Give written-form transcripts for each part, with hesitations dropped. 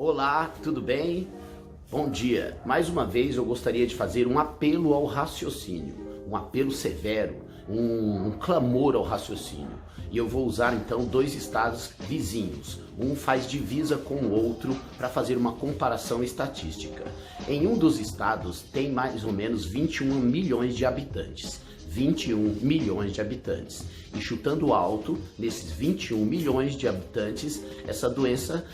Olá, tudo bem? Bom dia. Mais uma vez eu gostaria de fazer um apelo ao raciocínio, um apelo severo, um clamor ao raciocínio. E eu vou usar então dois estados vizinhos. Um faz divisa com o outro para fazer uma comparação estatística. Em um dos estados tem mais ou menos 21 milhões de habitantes. 21 milhões de habitantes. E chutando alto, nesses 21 milhões de habitantes, essa doença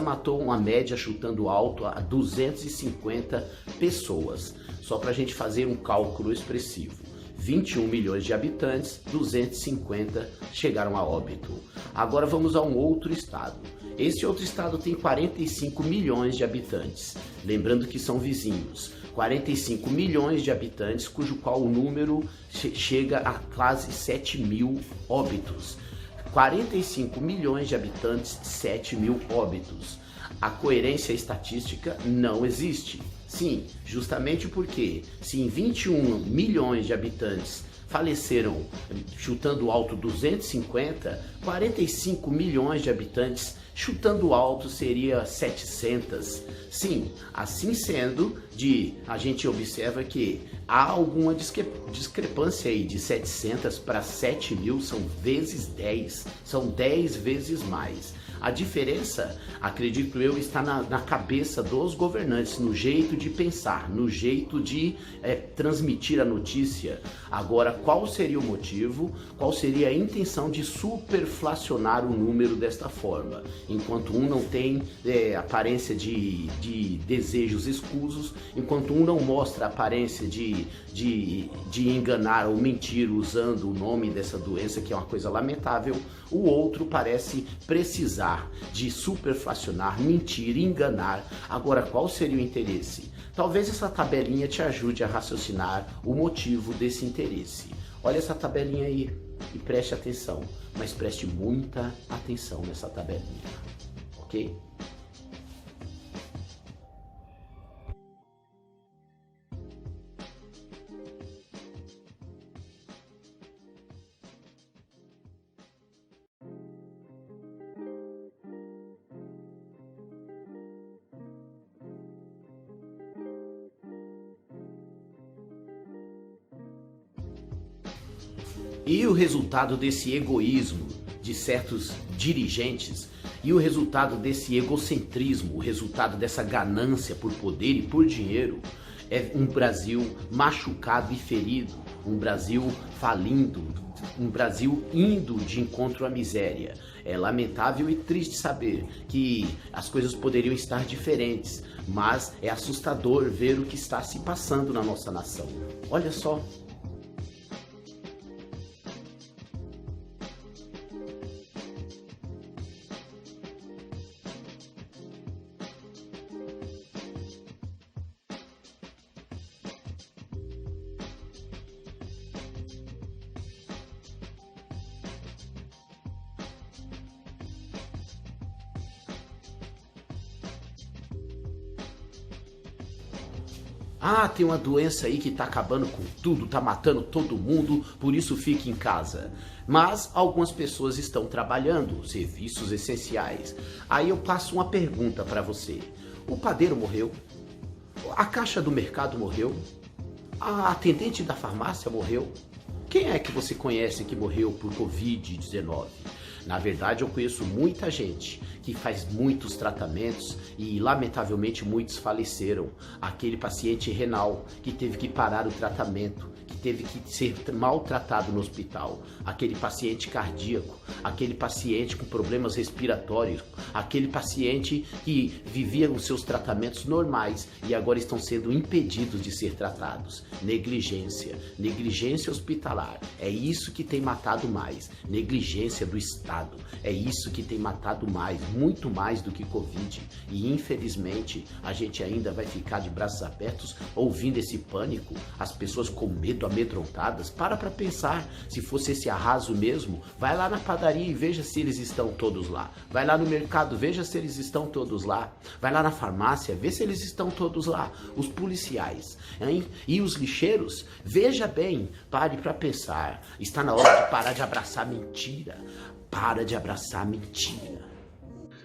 matou uma média, chutando alto, a 250 pessoas. Só para a gente fazer um cálculo expressivo. 21 milhões de habitantes, 250 chegaram a óbito. Agora vamos a um outro estado. Esse outro estado tem 45 milhões de habitantes. Lembrando que são vizinhos. 45 milhões de habitantes, cujo qual o número chega a quase 7 mil óbitos. 45 milhões de habitantes, 7 mil óbitos. A coerência estatística não existe. Sim, justamente porque se em 21 milhões de habitantes faleceram, chutando alto 250, 45 milhões de habitantes, chutando alto seria 700. Sim, assim sendo, a gente observa que há alguma discrepância aí de 700 para 7 mil, são vezes 10, são 10 vezes mais. A diferença, acredito eu, está na cabeça dos governantes, no jeito de pensar, no jeito de transmitir a notícia. Agora, qual seria o motivo, qual seria a intenção de superflacionar o número desta forma? Enquanto um não tem aparência de desejos escusos, enquanto um não mostra a aparência de enganar ou mentir usando o nome dessa doença, que é uma coisa lamentável, o outro parece precisar de superflacionar, mentir, enganar. Agora, qual seria o interesse? Talvez essa tabelinha te ajude a raciocinar o motivo desse interesse. Olha essa tabelinha aí e preste atenção, mas preste muita atenção nessa tabelinha, ok? E o resultado desse egoísmo de certos dirigentes, e o resultado desse egocentrismo, o resultado dessa ganância por poder e por dinheiro, é um Brasil machucado e ferido, um Brasil falindo, um Brasil indo de encontro à miséria. É lamentável e triste saber que as coisas poderiam estar diferentes, mas é assustador ver o que está se passando na nossa nação. Olha só. Ah, tem uma doença aí que tá acabando com tudo, tá matando todo mundo, por isso fique em casa. Mas algumas pessoas estão trabalhando, serviços essenciais. Aí eu passo uma pergunta para você. O padeiro morreu? A caixa do mercado morreu? A atendente da farmácia morreu? Quem é que você conhece que morreu por Covid-19? Na verdade, eu conheço muita gente que faz muitos tratamentos e, lamentavelmente, muitos faleceram. Aquele paciente renal que teve que parar o tratamento, que teve que ser maltratado no hospital. Aquele paciente cardíaco, aquele paciente com problemas respiratórios, aquele paciente que vivia os seus tratamentos normais e agora estão sendo impedidos de ser tratados. Negligência hospitalar. É isso que tem matado mais. Negligência do Estado. É isso que tem matado mais, muito mais do que Covid. E infelizmente a gente ainda vai ficar de braços abertos ouvindo esse pânico, as pessoas com medo, amedrontadas. Para pensar, se fosse esse arraso mesmo, vai lá na padaria e veja se eles estão todos lá. Vai lá no mercado, veja se eles estão todos lá. Vai lá na farmácia, vê se eles estão todos lá. Os policiais, hein? E os lixeiros, veja bem, pare para pensar. Está na hora de parar de abraçar mentira. Para de abraçar mentira.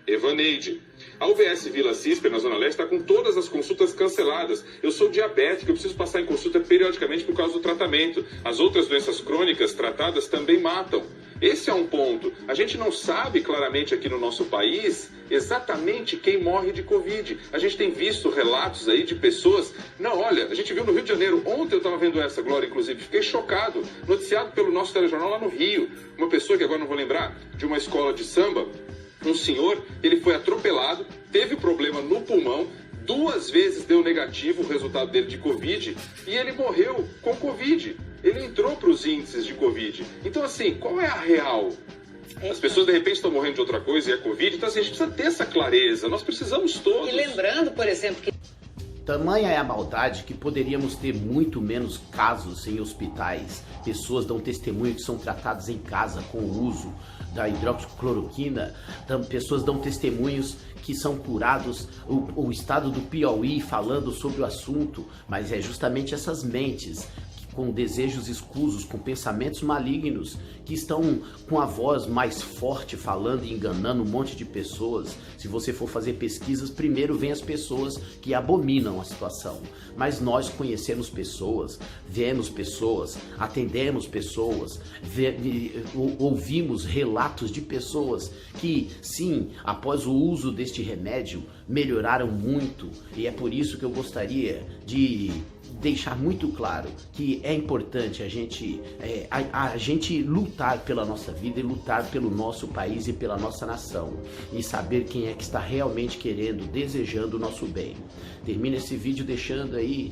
Evaneide. A UVS Vila Cisper, na Zona Leste, está com todas as consultas canceladas. Eu sou diabético, eu preciso passar em consulta periodicamente por causa do tratamento. As outras doenças crônicas tratadas também matam. Esse é um ponto. A gente não sabe claramente aqui no nosso país exatamente quem morre de Covid. A gente tem visto relatos aí de pessoas... Não, olha, a gente viu no Rio de Janeiro. Ontem eu estava vendo essa, Glória, inclusive. Fiquei chocado. Noticiado pelo nosso telejornal lá no Rio. Uma pessoa que agora não vou lembrar, de uma escola de samba. Um senhor, ele foi atropelado, teve problema no pulmão, 2 vezes deu negativo o resultado dele de Covid e ele morreu com Covid. Ele entrou para os índices de Covid. Então, assim, qual é a real? As pessoas, de repente, estão morrendo de outra coisa e é Covid. Então, assim, a gente precisa ter essa clareza. Nós precisamos todos. E lembrando, por exemplo, que... Tamanha é a maldade que poderíamos ter muito menos casos em hospitais. Pessoas dão testemunho que são tratadas em casa com o uso da hidroxicloroquina. Pessoas dão testemunhos que são curados. O estado do Piauí falando sobre o assunto. Mas é justamente essas mentes com desejos escusos, com pensamentos malignos, que estão com a voz mais forte falando e enganando um monte de pessoas. Se você for fazer pesquisas, primeiro vem as pessoas que abominam a situação. Mas nós conhecemos pessoas, vemos pessoas, atendemos pessoas, ouvimos relatos de pessoas que, sim, após o uso deste remédio, melhoraram muito. E é por isso que eu gostaria de deixar muito claro que é importante a gente lutar pela nossa vida e lutar pelo nosso país e pela nossa nação e saber quem é que está realmente querendo, desejando o nosso bem. Termino esse vídeo deixando aí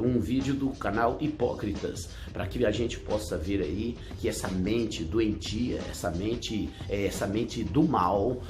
um vídeo do canal Hipócritas, para que a gente possa ver aí que essa mente doentia, essa mente do mal,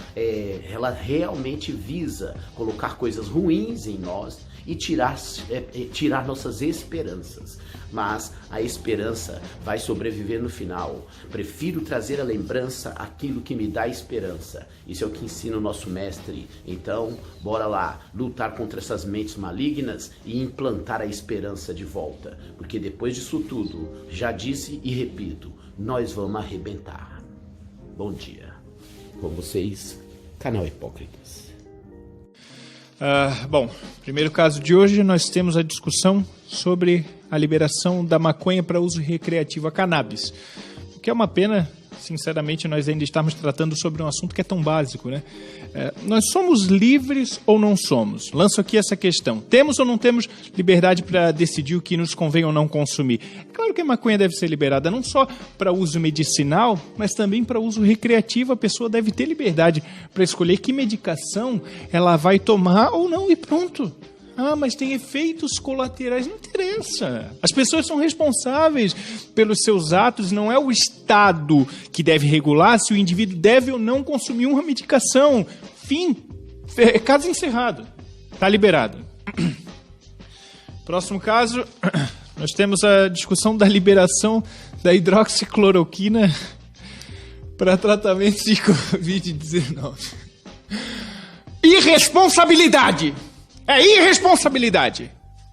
ela realmente visa colocar coisas ruins em nós e tirar nossas esperanças. Mas a esperança vai sobreviver no final. Prefiro trazer a lembrança aquilo que me dá esperança. Isso é o que ensina o nosso mestre. Então, bora lá, lutar contra essas mentes malignas e implantar a esperança de volta. Porque depois disso tudo, já disse e repito, nós vamos arrebentar. Bom dia. Com vocês, canal Hipócritas. Bom, primeiro caso de hoje nós temos a discussão sobre a liberação da maconha para uso recreativo, a cannabis. O que é uma pena, sinceramente, nós ainda estamos tratando sobre um assunto que é tão básico, né? Nós somos livres ou não somos? Lanço aqui essa questão. Temos ou não temos liberdade para decidir o que nos convém ou não consumir? É claro que a maconha deve ser liberada não só para uso medicinal, mas também para uso recreativo. A pessoa deve ter liberdade para escolher que medicação ela vai tomar ou não e pronto. Mas tem efeitos colaterais. Não interessa. As pessoas são responsáveis pelos seus atos. Não é o Estado que deve regular se o indivíduo deve ou não consumir uma medicação. Fim. Caso encerrado. Está liberado. Próximo caso, nós temos a discussão da liberação da hidroxicloroquina para tratamento de Covid-19. Irresponsabilidade! É irresponsabilidade.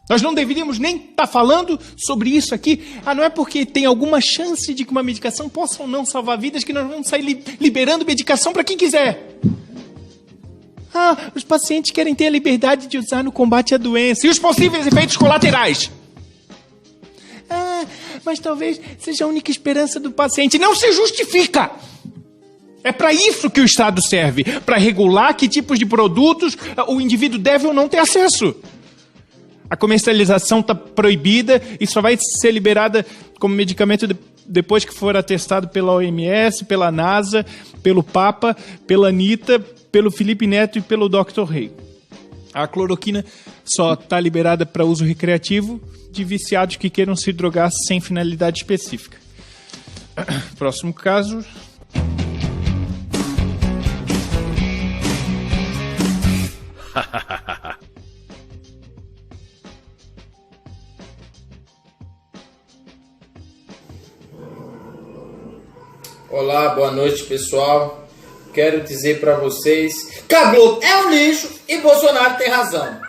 Nós não deveríamos nem estar falando sobre isso aqui. Não é porque tem alguma chance de que uma medicação possa ou não salvar vidas que nós vamos sair liberando medicação para quem quiser. Os pacientes querem ter a liberdade de usar no combate à doença. E os possíveis efeitos colaterais? Mas talvez seja a única esperança do paciente. Não se justifica! É para isso que o Estado serve, para regular que tipos de produtos o indivíduo deve ou não ter acesso. A comercialização está proibida e só vai ser liberada como medicamento depois que for atestado pela OMS, pela NASA, pelo Papa, pela Anitta, pelo Felipe Neto e pelo Dr. Rei. A cloroquina só está liberada para uso recreativo de viciados que queiram se drogar sem finalidade específica. Próximo caso... Olá, boa noite, pessoal. Quero dizer para vocês, Caboclo é um lixo e Bolsonaro tem razão.